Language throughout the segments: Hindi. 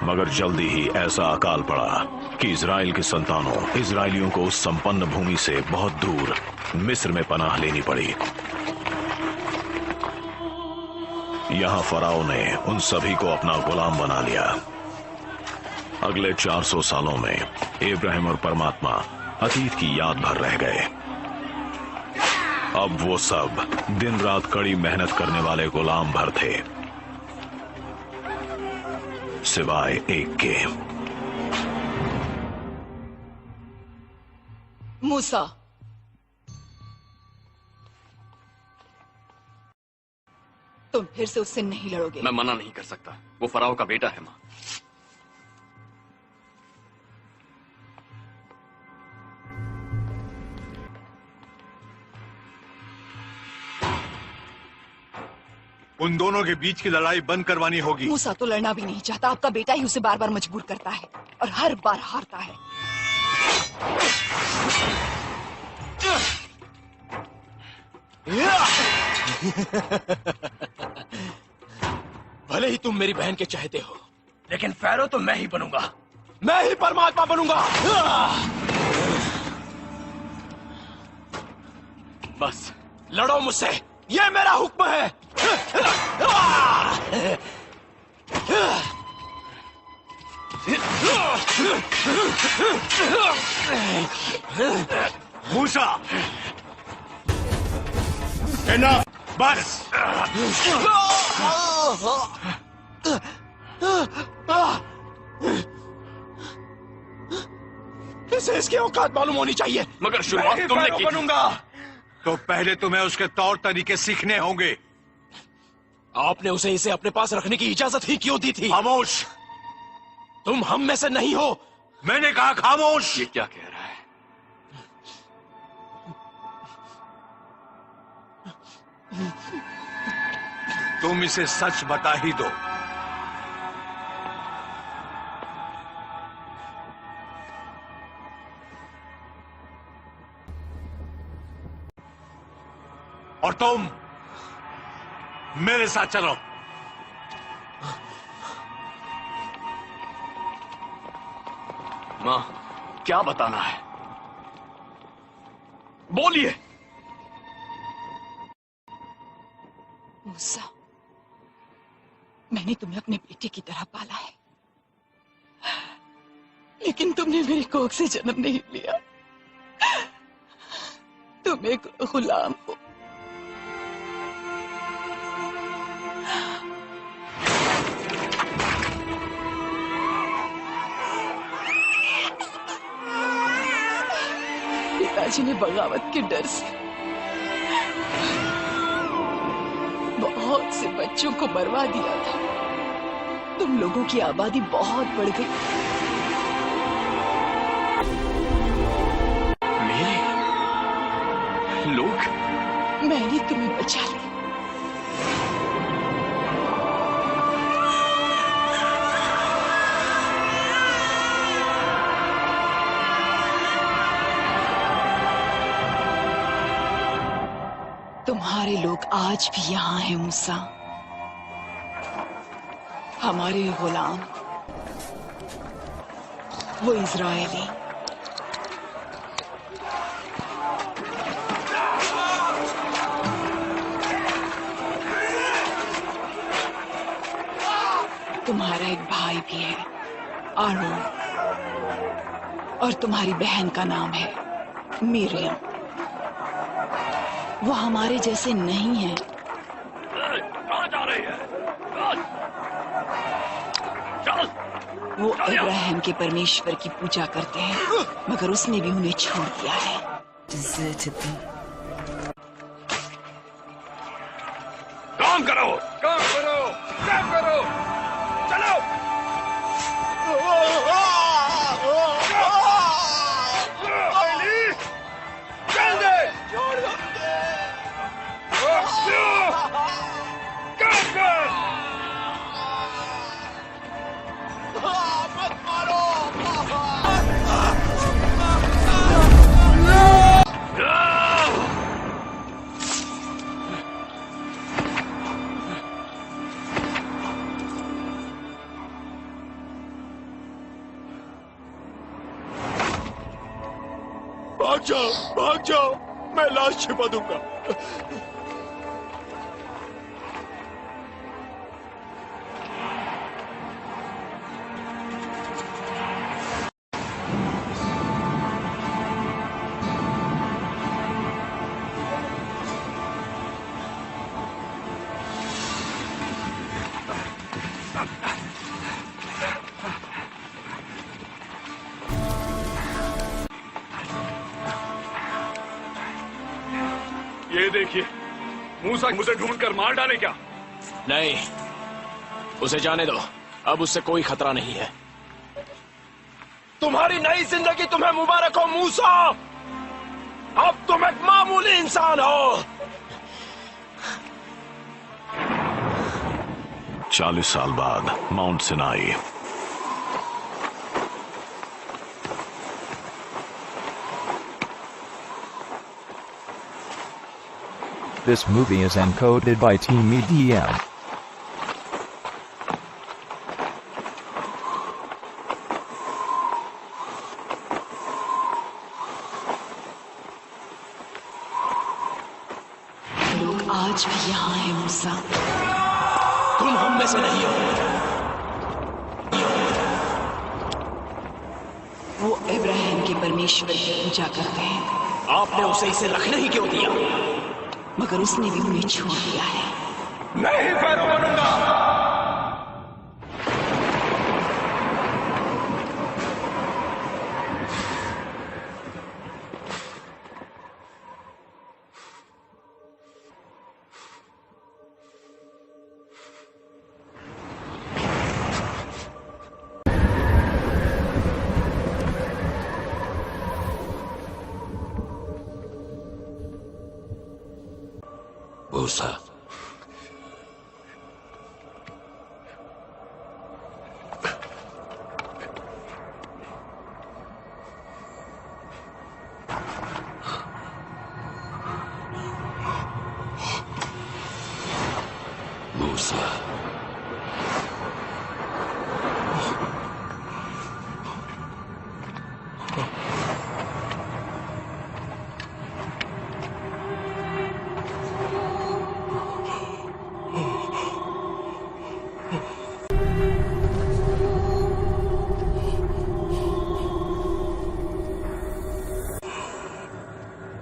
मगर जल्दी ही ऐसा अकाल पड़ा कि इजराइल के संतानों इजरायलियों को उस संपन्न भूमि से बहुत दूर मिस्र में पनाह लेनी पड़ी। यहां फराओ ने उन सभी को अपना गुलाम बना लिया। अगले 400 सालों में इब्राहिम और परमात्मा अतीत की याद भर रह गए। अब वो सब दिन रात कड़ी मेहनत करने वाले गुलाम भर थे, सिवाय एक के। मूसा, तुम फिर से उससे नहीं लड़ोगे? मैं मना नहीं कर सकता, वो फराओ का बेटा है माँ। उन दोनों के बीच की लड़ाई बंद करवानी होगी। मूसा तो लड़ना भी नहीं चाहता, आपका बेटा ही उसे बार बार मजबूर करता है और हर बार हारता है। भले ही तुम मेरी बहन के चाहते हो, लेकिन फैरो तो मैं ही बनूंगा, मैं ही परमात्मा बनूंगा। बस लड़ो मुझसे, ये मेरा हुक्म है। मूसा, इनफ, बस। इसे इसकी औकात मालूम होनी चाहिए। मगर शुरुआत तुमने की। बनूंगा तो पहले तुम्हें उसके तौर तरीके सीखने होंगे। आपने उसे इसे अपने पास रखने की इजाजत ही क्यों दी थी? खामोश। तुम हम में से नहीं हो। मैंने कहा खामोश। ये क्या कह रहा है? तुम इसे सच बता ही दो। और तुम मेरे साथ चलो। माँ, क्या बताना है? बोलिए। मूसा, मैंने तुम्हें अपने बेटे की तरह पाला है, लेकिन तुमने मेरी कोख से जन्म नहीं लिया। तुम एक गुलाम हो। पिताजी ने बगावत के डर से बहुत से बच्चों को मरवा दिया था। तुम लोगों की आबादी बहुत बढ़ गई। मेरे लोग? मैंने तुम्हें बचा लिया। तुम्हारे लोग आज भी यहाँ हैं मूसा, हमारे गुलाम, वो इजरायली। तुम्हारा एक भाई भी है, आरोन, और तुम्हारी बहन का नाम है मिरियम। वो हमारे जैसे नहीं है। कहाँ जा रही है? चल। वो इब्राहिम के परमेश्वर की पूजा करते हैं, मगर उसने भी उन्हें छोड़ दिया है। काम करो, काम करो, काम करो, चलो। चल दे। काम कर। मत मारो। Ah! भाग जाओ, मैं लाश छिपा दूंगा। ये देखिए, मूसा मुझे ढूंढकर मार डाले क्या? नहीं, उसे जाने दो। अब उससे कोई खतरा नहीं है। तुम्हारी नई जिंदगी तुम्हें मुबारक हो मूसा। अब तुम एक मामूली इंसान हो। 40 साल बाद Mount Sinai. This movie is encoded by Team EDM. लोग आज भी यहाँ हैं मूसा। तुम हम में से नहीं हो। वो इब्राहिम के परमेश्वर की पूजा करते हैं। आपने उसे इसे रखने ही क्यों दिया? मगर उसने भी उन्हें छोड़ दिया है। नहीं फैरो बनूंगा। मूसा, मूसा,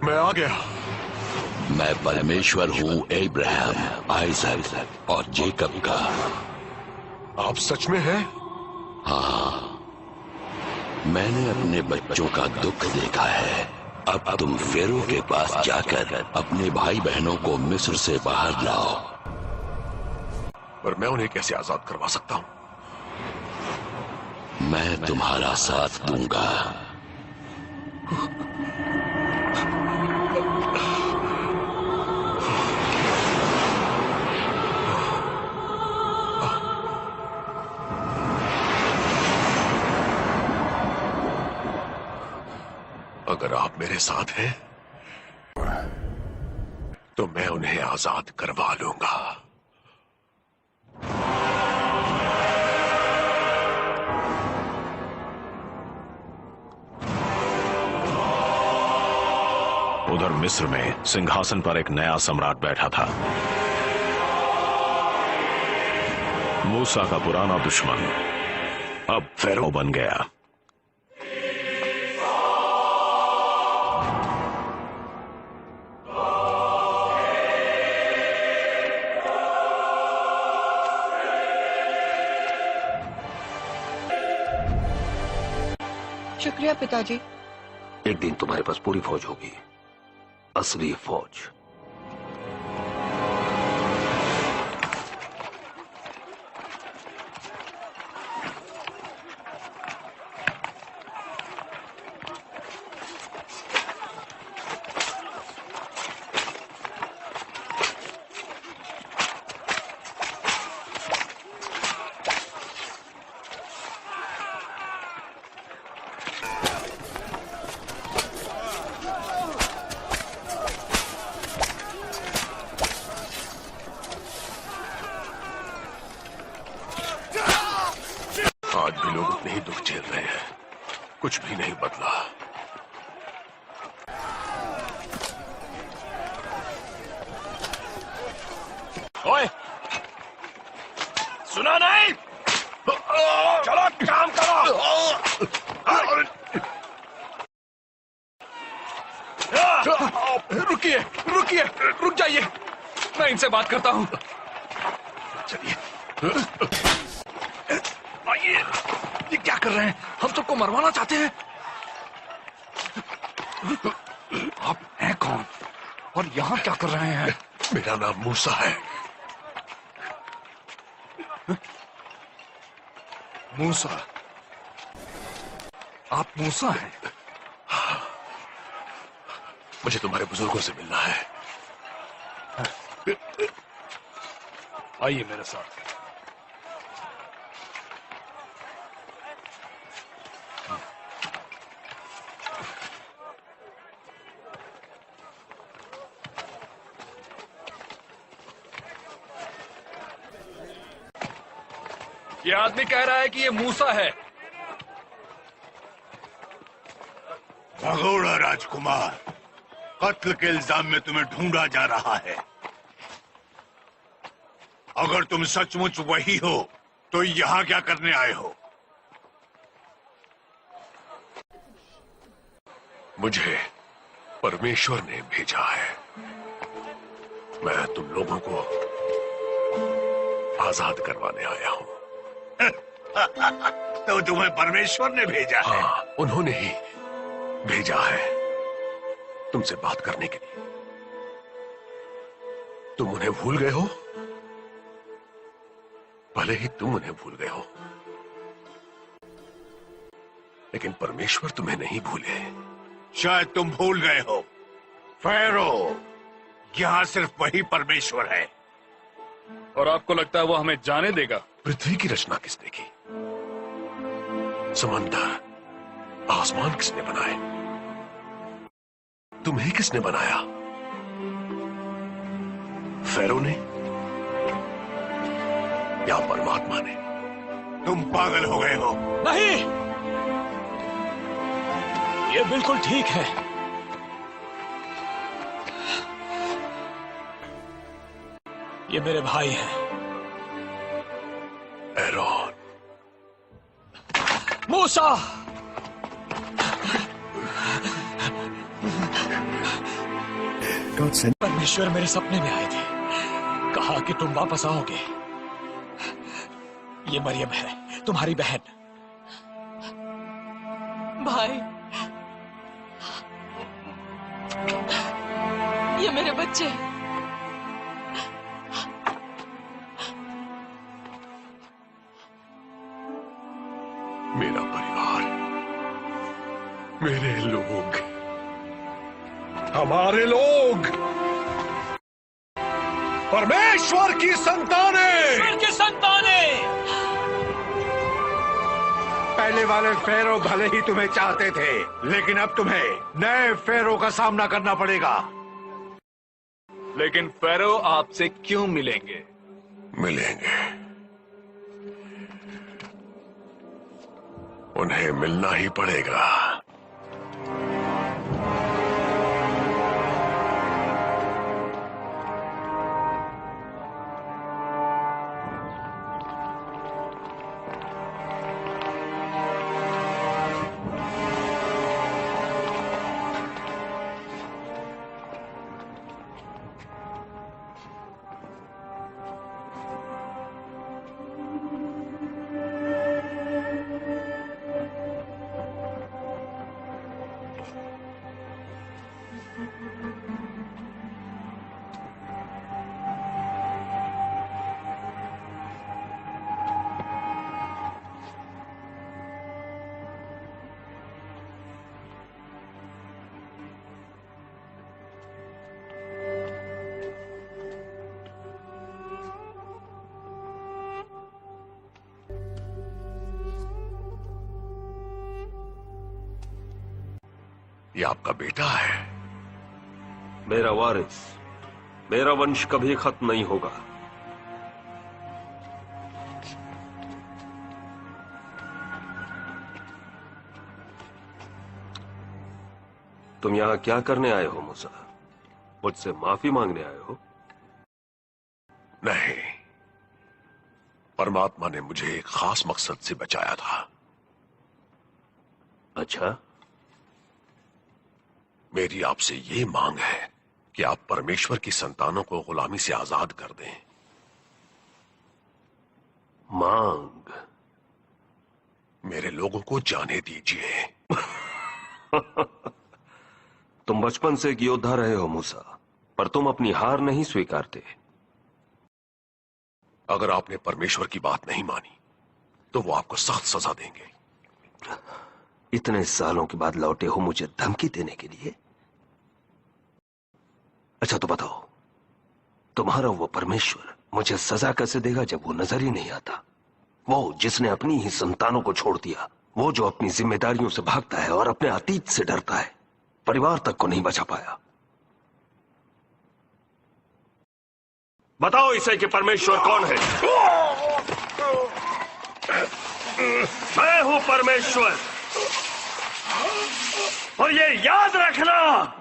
मैं आ गया। मैं परमेश्वर हूँ इब्राहिम, आइजक और जेकब का। आप सच में हैं? हाँ, मैंने अपने बच्चों का दुख देखा है। अब तुम फेरो के पास जाकर अपने भाई बहनों को मिस्र से बाहर लाओ। पर मैं उन्हें कैसे आजाद करवा सकता हूँ? मैं तुम्हारा साथ दूंगा। अगर आप मेरे साथ हैं तो मैं उन्हें आजाद करवा लूंगा। उधर मिस्र में सिंहासन पर एक नया सम्राट बैठा था। मूसा का पुराना दुश्मन अब फेरो बन गया। शुक्रिया पिताजी। एक दिन तुम्हारे पास पूरी फौज होगी, असली फौज। आज भी लोग उतने ही दुख झेल रहे हैं, कुछ भी नहीं बदला। ओए, सुना नहीं? चलो काम करो। रुकिए, रुकिए, रुक जाइए, मैं इनसे बात करता हूं। चलिए, आइए। ये क्या कर रहे हैं? हम सबको मरवाना चाहते हैं। आप हैं कौन और यहां क्या कर रहे हैं? मेरा नाम मूसा है। मूसा? आप मूसा हैं? मुझे तुम्हारे बुजुर्गों से मिलना है। आइए मेरे साथ। ये आदमी कह रहा है कि ये मूसा है। भगोड़ा राजकुमार, कत्ल के इल्जाम में तुम्हें ढूंढा जा रहा है। अगर तुम सचमुच वही हो तो यहां क्या करने आए हो? मुझे परमेश्वर ने भेजा है। मैं तुम लोगों को आजाद करवाने आया हूं। तो तुम्हें परमेश्वर ने भेजा है? हाँ, उन्होंने ही भेजा है तुमसे बात करने के लिए। तुम उन्हें भूल गए हो, भले ही तुम उन्हें भूल गए हो, लेकिन परमेश्वर तुम्हें नहीं भूले। शायद तुम भूल गए हो, फैरो, यहां सिर्फ वही परमेश्वर है। और आपको लगता है वो हमें जाने देगा? पृथ्वी की रचना किसने की? समंदर, आसमान किसने बनाए? तुम्हें किसने बनाया? फैरो ने या परमात्मा ने? तुम पागल हो गए हो। नहीं, ये बिल्कुल ठीक है। ये मेरे भाई हैं। एरोन। मूसा, परमेश्वर मेरे सपने में आए थे, कहा कि तुम वापस आओगे। ये मरियम है, तुम्हारी बहन। भाई, ये मेरे बच्चे हैं। मेरा परिवार, मेरे लोग, हमारे लोग, परमेश्वर की संतानें। की संतानें। पहले वाले फेरो भले ही तुम्हें चाहते थे, लेकिन अब तुम्हें नए फेरो का सामना करना पड़ेगा। लेकिन फैरो आपसे क्यों मिलेंगे? मिलेंगे, उन्हें मिलना ही पड़ेगा। ये आपका बेटा है? मेरा वारिस, मेरा वंश कभी खत्म नहीं होगा। तुम यहां क्या करने आए हो मूसा? मुझसे माफी मांगने आए हो? नहीं, परमात्मा ने मुझे एक खास मकसद से बचाया था। अच्छा, मेरी आपसे ये मांग है कि आप परमेश्वर की संतानों को गुलामी से आजाद कर दें। मांग? मेरे लोगों को जाने दीजिए। तुम बचपन से एक योद्धा रहे हो मूसा, पर तुम अपनी हार नहीं स्वीकारते। अगर आपने परमेश्वर की बात नहीं मानी तो वो आपको सख्त सजा देंगे। इतने सालों के बाद लौटे हो मुझे धमकी देने के लिए? अच्छा तो बताओ, तुम्हारा वो परमेश्वर मुझे सजा कैसे देगा जब वो नजर ही नहीं आता? वो जिसने अपनी ही संतानों को छोड़ दिया, वो जो अपनी जिम्मेदारियों से भागता है और अपने अतीत से डरता है, परिवार तक को नहीं बचा पाया। बताओ इसे कि परमेश्वर कौन है? मैं हूं परमेश्वर, और ये याद रखना।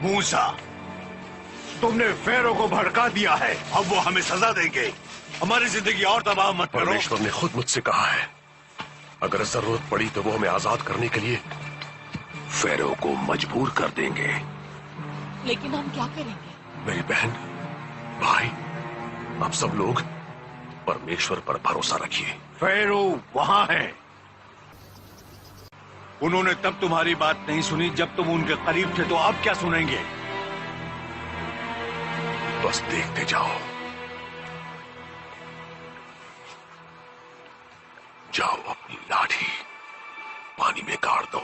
मूसा, तुमने फेरो को भड़का दिया है, अब वो हमें सजा देंगे। हमारी जिंदगी और तबाह मत करो। परमेश्वर ने खुद मुझसे कहा है, अगर जरूरत पड़ी तो वो हमें आजाद करने के लिए फेरो को मजबूर कर देंगे। लेकिन हम क्या करेंगे? मेरी बहन, भाई, आप सब लोग परमेश्वर पर भरोसा रखिए। फेरो वहां है। उन्होंने तब तुम्हारी बात नहीं सुनी जब तुम उनके करीब थे, तो अब क्या सुनेंगे? बस देखते जाओ। जाओ अपनी लाठी पानी में गाड़ दो।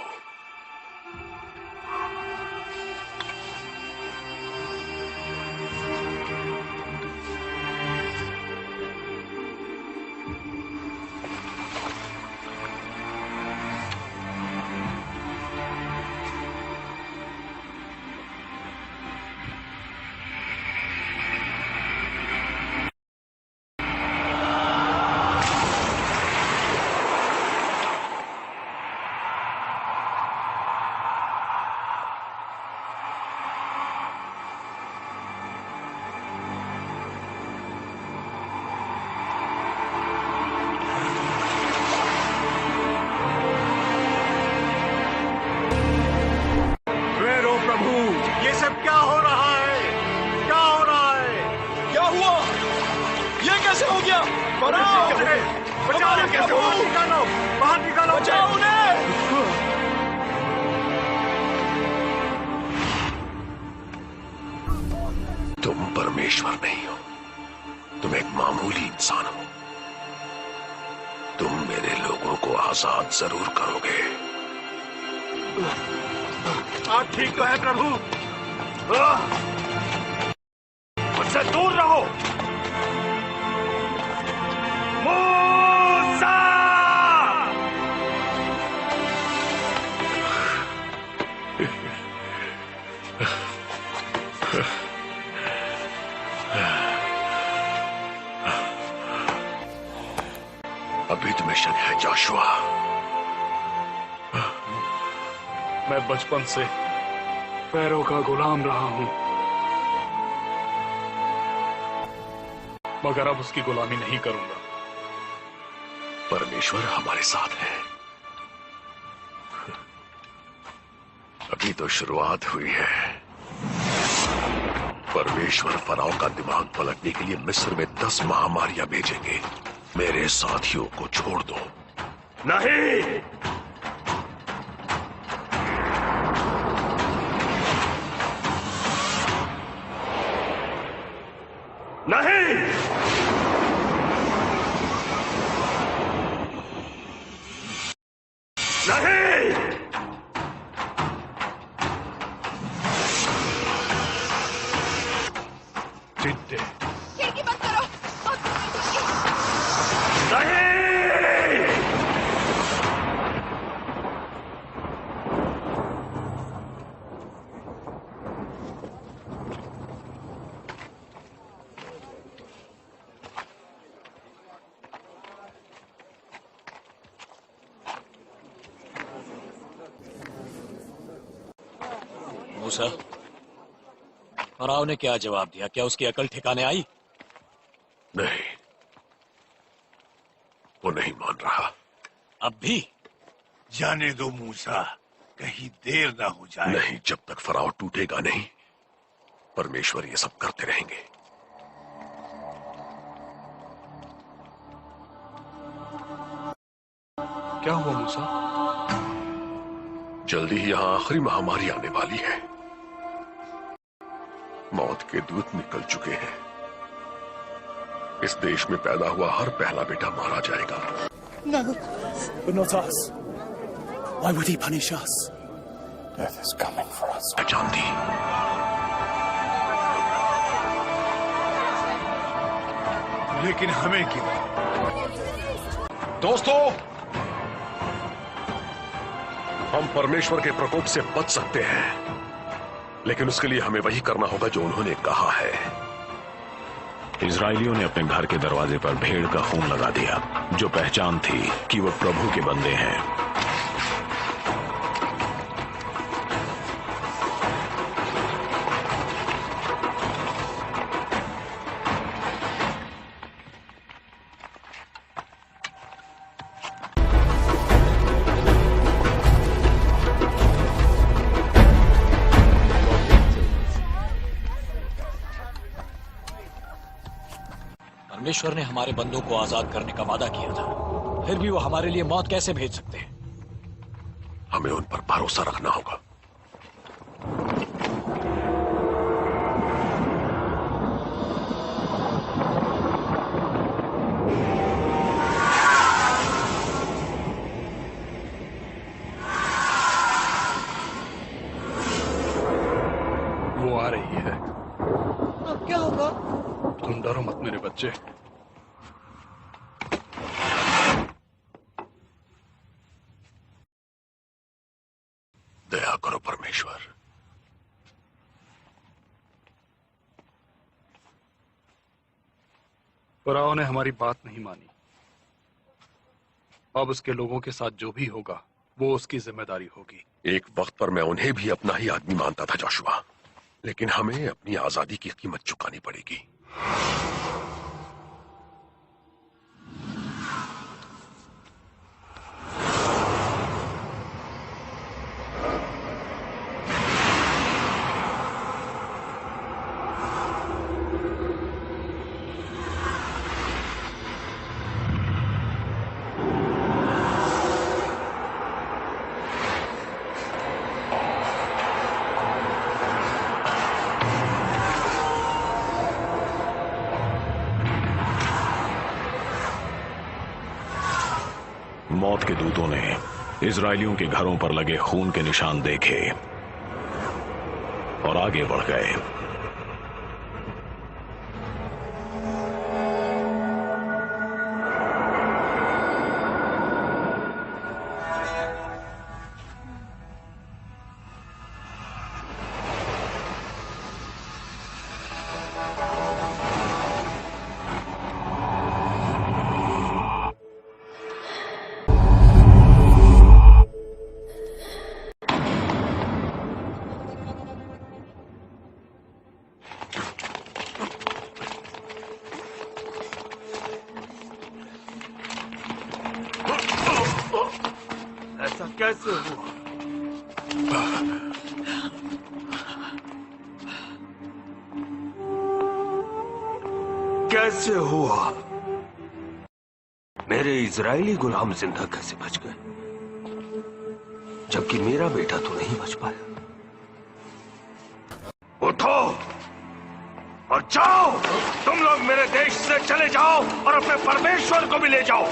तुम परमेश्वर नहीं हो, तुम एक मामूली इंसान हो। तुम मेरे लोगों को आजाद जरूर करोगे। आप ठीक तो है प्रभु? मुझसे दूर रहो। मूसा! अभी तुम्हें शक है जोशुआ? मैं बचपन से फैरो का गुलाम रहा हूं, मगर अब उसकी गुलामी नहीं करूंगा। परमेश्वर हमारे साथ है। अभी तो शुरुआत हुई है। परमेश्वर फराओ का दिमाग पलटने के लिए मिस्र में 10 महामारियां भेजेंगे। मेरे साथियों को छोड़ दो। नहीं, नहीं, नहीं। चिंते खिड़की बंद करो। नहीं। मूसा, फराओ ने क्या जवाब दिया? क्या उसकी अकल ठिकाने आई? नहीं, वो नहीं मान रहा। अब भी? जाने दो मूसा, कहीं देर ना हो जाए। नहीं, जब तक फराओ टूटेगा नहीं, परमेश्वर ये सब करते रहेंगे। क्या हुआ मूसा? जल्दी ही यहां आखिरी महामारी आने वाली है। मौत के दूत निकल चुके हैं। इस देश में पैदा हुआ हर पहला बेटा मारा जाएगा। No, but not us. Why would he punish us? Death is coming for us. जानती, लेकिन हमें क्यों? दोस्तों, हम परमेश्वर के प्रकोप से बच सकते हैं, लेकिन उसके लिए हमें वही करना होगा जो उन्होंने कहा है। इजरायलियों ने अपने घर के दरवाजे पर भेड़ का खून लगा दिया, जो पहचान थी कि वो प्रभु के बंदे हैं। परमेश्वर ने हमारे बंदों को आजाद करने का वादा किया था, फिर भी वो हमारे लिए मौत कैसे भेज सकते हैं? हमें उन पर भरोसा रखना होगा। वो आ रही है। अब क्या होगा? तुम डरो मत मेरे बच्चे। दया करो परमेश्वर। फराओ ने हमारी बात नहीं मानी। अब उसके लोगों के साथ जो भी होगा वो उसकी जिम्मेदारी होगी। एक वक्त पर मैं उन्हें भी अपना ही आदमी मानता था जोशुआ, लेकिन हमें अपनी आजादी की कीमत चुकानी पड़ेगी। मौत के दूतों ने इजरायलियों के घरों पर लगे खून के निशान देखे और आगे बढ़ गए। ऐसा कैसे हुआ? कैसे हुआ? मेरे इजरायली गुलाम जिंदा कैसे बच गए, जबकि मेरा बेटा तो नहीं बच पाया? उठो और जाओ, तुम लोग मेरे देश से चले जाओ और अपने परमेश्वर को भी ले जाओ।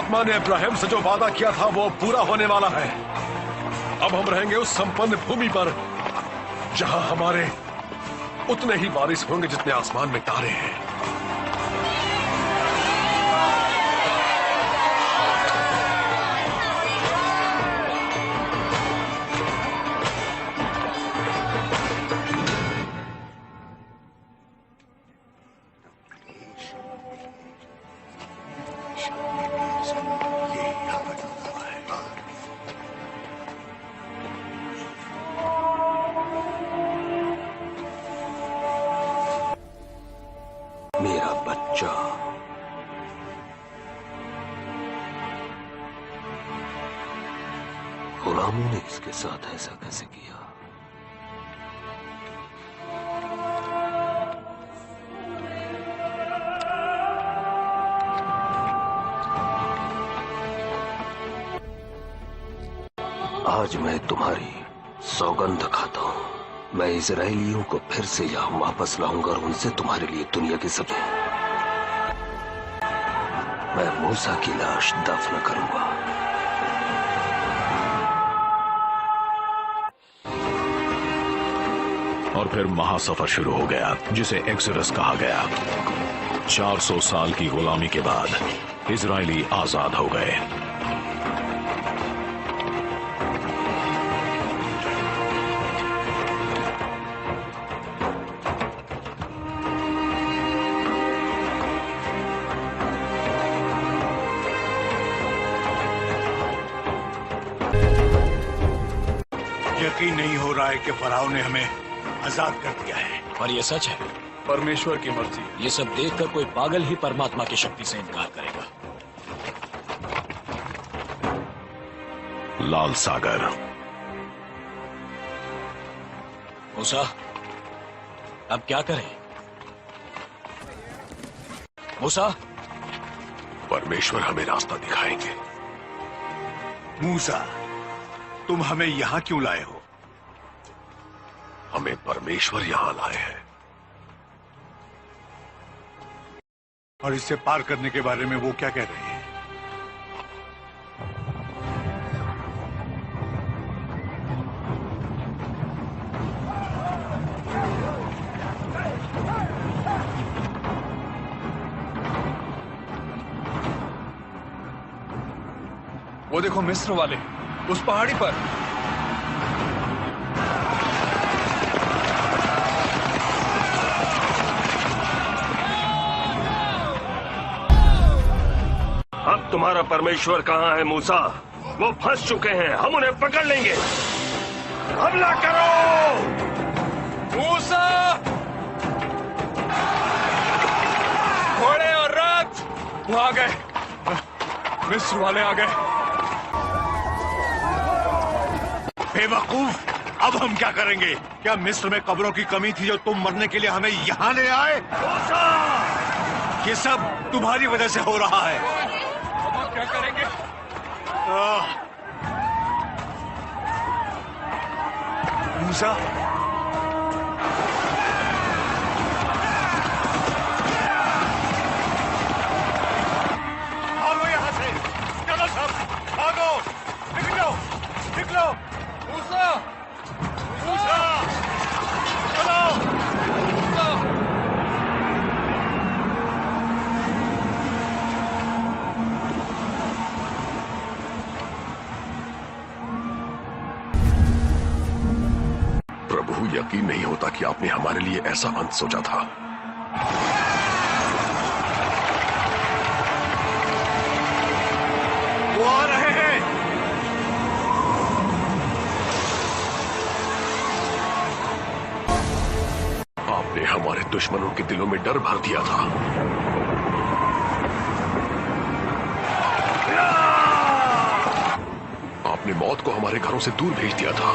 परमात्मा ने इब्राहिम से जो वादा किया था वो पूरा होने वाला है। अब हम रहेंगे उस संपन्न भूमि पर जहां हमारे उतने ही वारिस होंगे जितने आसमान में तारे हैं। मेरा बच्चा गुलामों ने इसके साथ ऐसा कैसे किया? आज मैं तुम्हारी सौगंध खाता हूं। मैं इजराइलियों को फिर से यहां वापस लाऊंगा और उनसे तुम्हारे लिए दुनिया की सब। मैं मूसा की लाश दफन करूंगा। और फिर महासफर शुरू हो गया जिसे एक्सोडस कहा गया। 400 साल की गुलामी के बाद इजरायली आजाद हो गए। यकीन नहीं हो रहा है कि फराओ ने हमें आजाद कर दिया है। और ये सच है। परमेश्वर की मर्जी। ये सब देखकर कोई पागल ही परमात्मा की शक्ति से इनकार करेगा। लाल सागर। मूसा, अब क्या करें? मूसा, परमेश्वर हमें रास्ता दिखाएंगे। मूसा, तुम हमें यहां क्यों लाए हो? हमें परमेश्वर यहां लाए हैं। और इससे पार करने के बारे में वो क्या कह रहे हैं? वो देखो मिस्र वाले उस पहाड़ी पर। अब तुम्हारा परमेश्वर कहाँ है मूसा? वो फंस चुके हैं, हम उन्हें पकड़ लेंगे। हमला करो! मूसा! घोड़े और रथ! वो आ गए, मिस्र वाले आ गए। बेवकूफ, अब हम क्या करेंगे? क्या मिस्र में कब्रों की कमी थी जो तुम मरने के लिए हमें यहाँ ले आए? ये सब तुम्हारी वजह से हो रहा है। अब हम क्या करेंगे? मूसा, भागो यहाँ से! चलो सब, भागो! निकलो! निकलो! मूसा! मूसा! चलो! मूसा! प्रभु, यकीन नहीं होता कि आपने हमारे लिए ऐसा अंत सोचा था। वो आ रहे हैं! आपने हमारे दुश्मनों के दिलों में डर भर दिया था। आपने मौत को हमारे घरों से दूर भेज दिया था।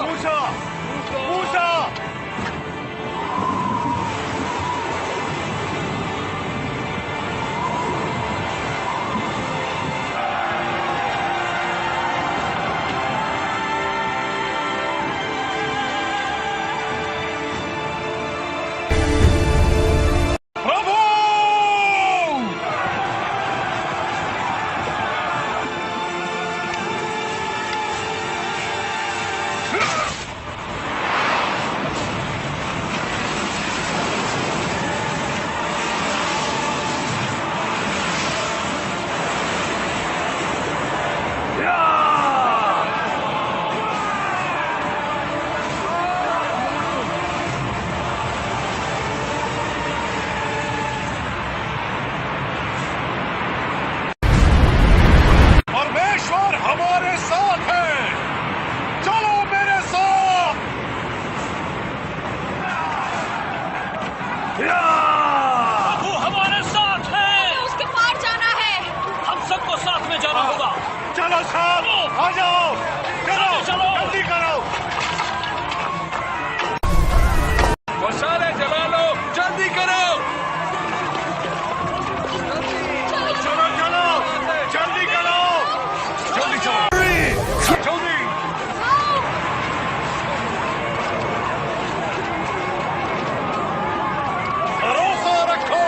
मूसा! मूसा! चलो साहब, आ जाओ, चलो जल्दी करो। मसाले जला लो, जल्दी करो। चलो चलो जल्दी करो, जल्दी चलो जल्दी। भरोसा रखो।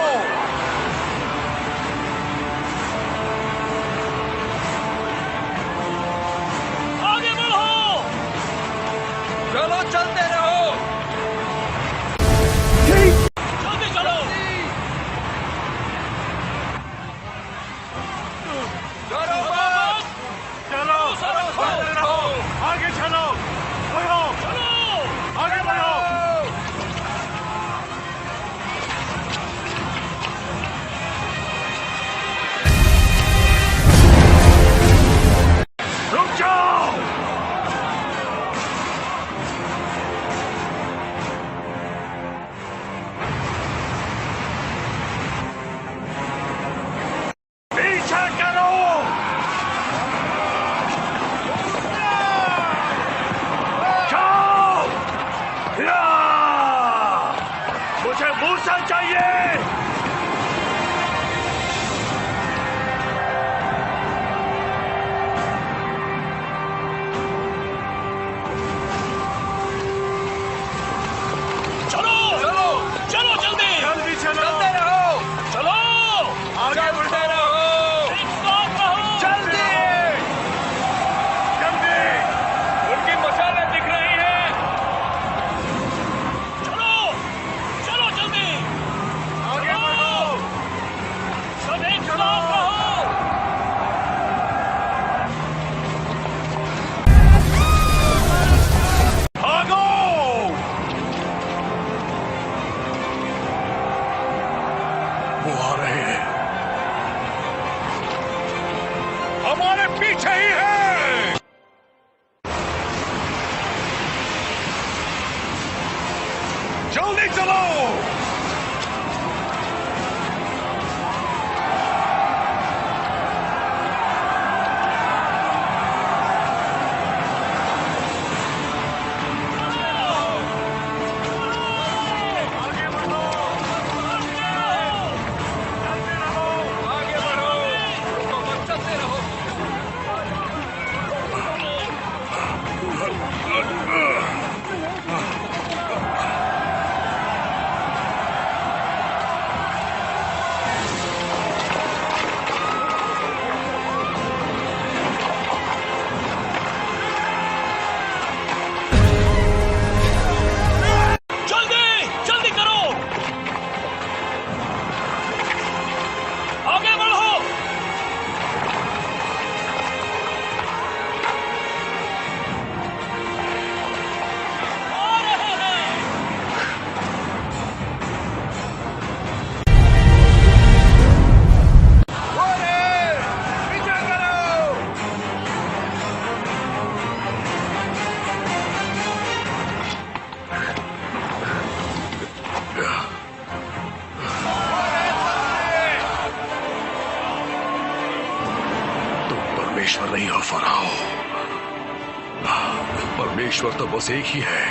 आगे बढ़ो। चलो चलते रहो। जल्दी चलो। चलो बस। चलो चलते रहो, आगे चलो, बढ़ो, आगे बढ़ो। रुक जाओ। पीछा करो। जाओ। या! मुझे मूसा चाहिए। चलो चलो चलो जल्दी जल्दी चलो, चलते रहो। चलो। आगे चलते बढ़ो, रहो। एक साथ रहो। जल्दी। जल्दी। उनकी मसाले दिख रही हैं। चलो चलो जल्दी। आगे बढ़ो। सब एक साथ रहो। भागो। वो आ रहे हैं, हमारे पीछे ही है। जल्दी चलो। आगे बढ़ो, चलते रहो। आगे बढ़ो। रुको मत, चलते रहो। जल्दी जल्दी करो। आगे बढ़ो। आ रहे हैं। पीछा करो। तुम परमेश्वर नहीं हो फराओ। परमेश्वर तो बस एक ही है,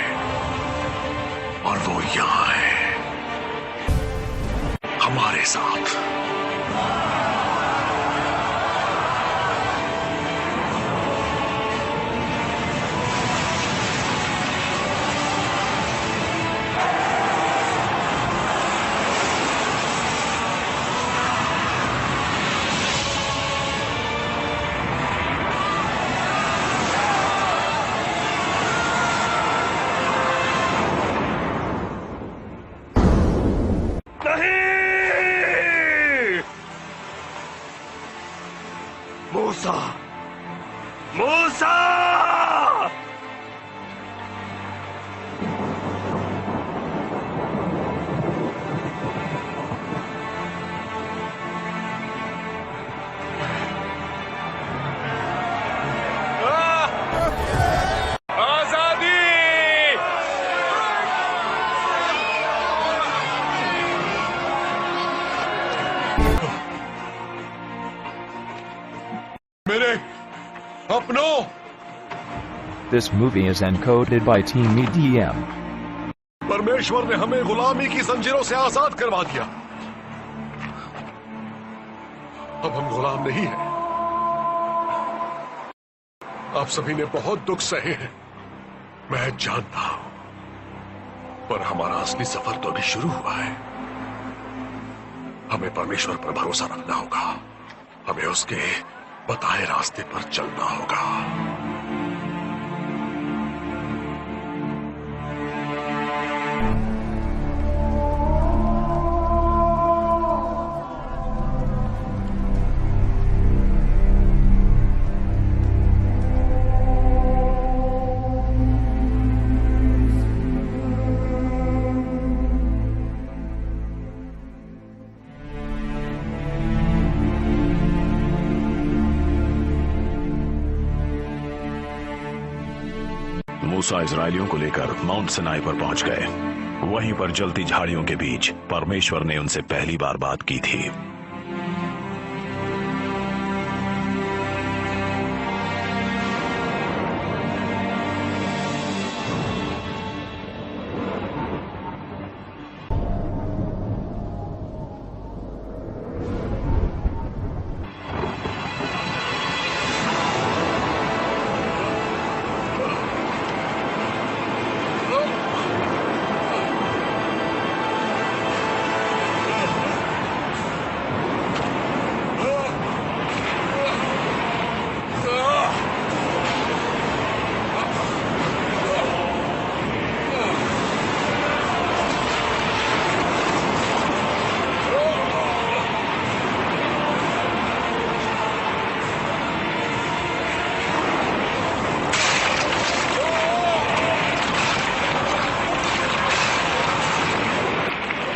और वो यहाँ है हमारे साथ। This movie is encoded by Team EDM. परमेश्वर ने हमें गुलामी की जंजीरों से आजाद करवा दिया। अब हम गुलाम नहीं हैं। आप सभी ने बहुत दुख सहे हैं, मैं जानता हूं, पर हमारा असली सफर तो अभी शुरू हुआ है। हमें परमेश्वर पर भरोसा रखना होगा, हमें उसके बताए रास्ते पर चलना होगा। मूसा इजरायलियों को लेकर माउंट सिनाई पर पहुंच गए। वहीं पर जलती झाड़ियों के बीच परमेश्वर ने उनसे पहली बार बात की थी।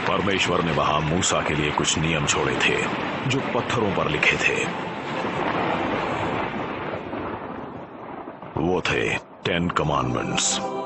परमेश्वर ने वहां मूसा के लिए कुछ नियम छोड़े थे जो पत्थरों पर लिखे थे। वो थे 10 कमांडमेंट्स।